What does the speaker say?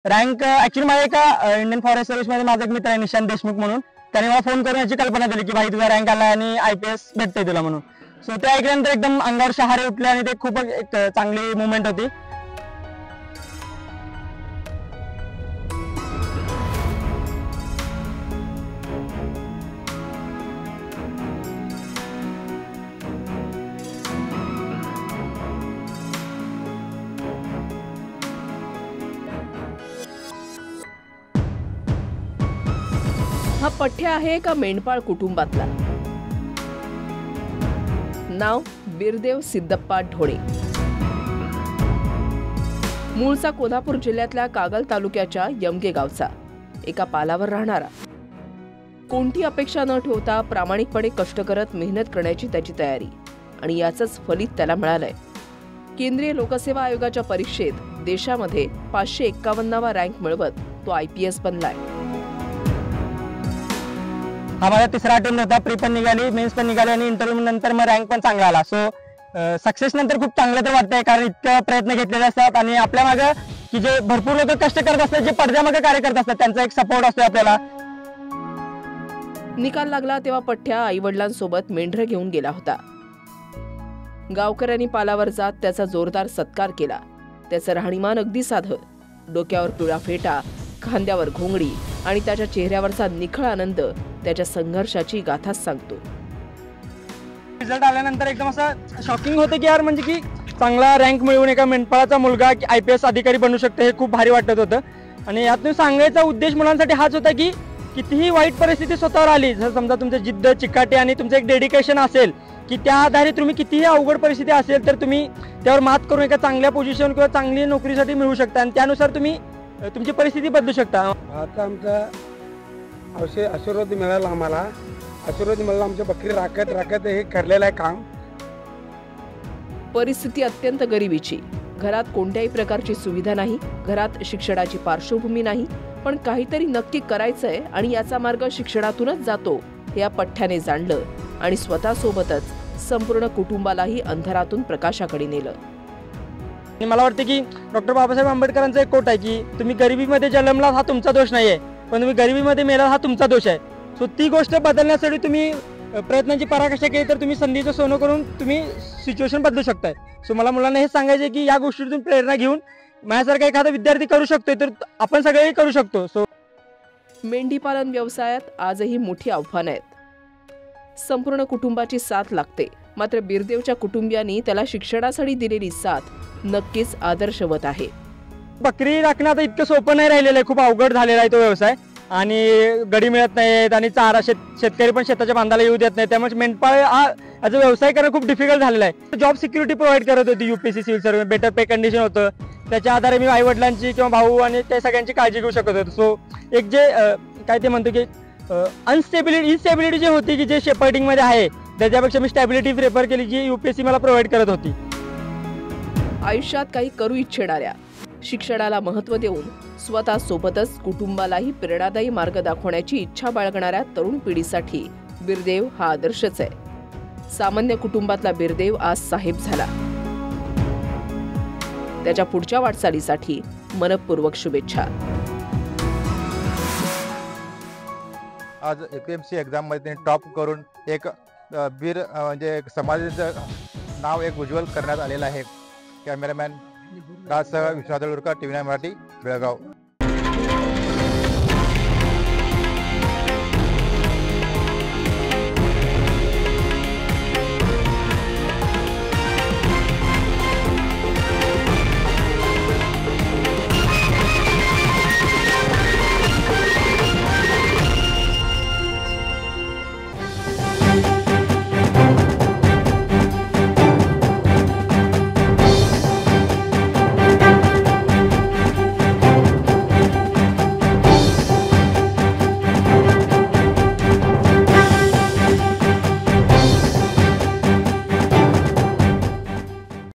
Rank actually माझ्या एका Indian forest service मध्ये माझा एक मित्र आहे निशांत देशमुख म्हणून, त्याने मला फोन करून याची कल्पना दिली की भाई तुझा रँक आला आणि IPS भेटतंय तुला म्हणून. सो ते ऐकल्यानंतर एकदम अंगावर शहारे उठले आणि ते खूप एक चांगली मुवमेंट होती. हा पठ्या आहे एका मेंढपाळ कुटुंबातला. नाव बिरदेव सिद्धप्पा ढोणे. मूळचा कोल्हापूर जिल्ह्यातल्या कागल तालुक्याच्या यमगे गावचा. एका पालावर राहणारा. कोणती अपेक्षा न ठेवता प्रामाणिकपणे कष्ट करत मेहनत करण्याची त्याची तयारी, आणि याचंच फलित त्याला मिळालंय. केंद्रीय लोकसेवा आयोगाच्या परीक्षेत देशामध्ये 551वा रँक मिळवत तो IPS बनलाय. हा माझा तिसरा अटेम्प्ट होता. प्री पण निघाली, मेन्स पण निघाली आणि इंटरव्ह्यू नंतर मग रँक पण चांगला आला. सो सक्सेस नंतर खूप चांगलं तर वाटतंय, कारण इतके प्रयत्न घेतलेले असतात आणि आपल्या मागे की जे भरपूर लोक कष्ट करत असतात, जे पडद्यामागे कार्य करत असतात, त्यांचा एक सपोर्ट असतो आपल्याला. निकाल लागला तेव्हा पठ्या आई वडिलांसोबत मेंढरं घेऊन गेला होता. गावकऱ्यांनी पालावर जात त्याचा जोरदार सत्कार केला. त्याचं राहणीमान अगदी साधं. डोक्यावर पिवळा फेटा, खांद्यावर घोंगडी आणि त्याच्या चेहऱ्यावरचा निखळ आनंद त्याच्या संघर्षाची गाथाच सांगतो. रिझल्ट आल्यानंतर एकदम असं शॉकिंग होतं की यार, म्हणजे की चांगला रँक मिळवून एका मेंढपाळाचा मुलगा IPS अधिकारी बनू शकतो, हे खूप भारी वाटत होतं. आणि यातून सांगायचा उद्देश मुलांसाठी हाच होता की कितीही वाईट परिस्थिती स्वतःवर आली, जर समजा तुमचं जिद्द, चिकाटी आणि तुमचं एक डेडिकेशन असेल की त्या आधारे तुम्ही कितीही अवघड परिस्थिती असेल तर तुम्ही त्यावर मात करून एका चांगल्या पोझिशन किंवा चांगली नोकरीसाठी मिळू शकता आणि त्यानुसार तुम्ही तुमची परिस्थिती बदलू शकता. आता आमचा आशीर्वाद मिळाला, आम्हाला आशीर्वाद मिळाला. आमच्या बकरी राखत हे ठरलेलं आहे काम. परिस्थिती अत्यंत गरिबीची. घरात कोणत्याही प्रकारची सुविधा नाही, घरात शिक्षणाची पार्श्वभूमी नाही, पण काहीतरी नक्की करायचंय आणि याचा मार्ग शिक्षणातूनच जातो हे या पठ्याने जाणलं आणि स्वतःसोबतच संपूर्ण कुटुंबालाही अंधारातून प्रकाशाकडे नेलं. मला वाटतं की डॉक्टर बाबासाहेब आंबेडकरांचा एक कोट आहे की तुम्ही गरिबीमध्ये जन्मला हा तुमचा दोष नाहीये, पण तुम्ही गरिबीमध्ये मेला हा तुमचा दोष आहे. सो ती गोष्ट बदलण्यासाठी तुम्ही प्रयत्नांची पराकाष्ठा केली तर तुम्ही संधीचं सोनं करून तुम्ही सिच्युएशन बदलू शकताय. सो मला मुलांना हे सांगायचं की या गोष्टीतून प्रेरणा घेऊन माझ्यासारखा एखादा विद्यार्थी करू शकतोय तर आपण सगळेही करू शकतो. सो मेंढीपालन व्यवसायात आजही मोठी आव्हानं आहेत. संपूर्ण कुटुंबाची साथ लागते. मात्र बिरदेवच्या कुटुंबियांनी त्याला शिक्षणासाठी दिलेली साथ नक्कीच आदर्शवत आहे. बकरी राखणं आता इतकं सोपं नाही राहिलेलं आहे, खूप अवघड झालेला आहे तो व्यवसाय. आणि गडी मिळत नाहीत आणि चारा शेतकरी पण शेताच्या बांधाला येऊ देत नाही, त्यामुळे मेंढपाळ हा याचा व्यवसाय करणं खूप डिफिकल्ट झालेला आहे. जॉब सिक्युरिटी प्रोव्हाइड करत होती UPSC सिव्हिल सर्व्हिस, बेटर पे कंडिशन होतं, त्याच्या आधारे मी आई वडिलांची किंवा भाऊ आणि त्या सगळ्यांची काळजी घेऊ शकत होतो. सो एक जे काय ते म्हणतो की इनस्टेबिलिटी जी होती की जे शेपर्डिंगमध्ये आहे त्याच्यापेक्षा मी स्टॅबिलिटी प्रेफर केली जी UPSC मला प्रोव्हाइड करत होती. आयुष्यात काही करू इच्छिणाऱ्या, शिक्षणाला महत्त्व देऊन स्वतः सोबतच कुटुंबालाही प्रेरणादायी मार्ग दाखवण्याची इच्छा बाळगणाऱ्या तरुण पिढीसाठी बिरदेव हा आदर्शच आहे. सामान्य कुटुंबातला बिरदेव आज साहेब झाला. त्याच्या पुढच्या वाटचालीसाठी मनपूर्वक शुभेच्छा. आज APMC एक्झाम मध्ये टॉप करून एक म्हणजे समाजाचं नाव एक उज्ज्वल करण्यात आलेलं आहे. कॅमेरामॅन राजसह विश्वनाथ लुरकर, TV9 मराठी, बेळगाव.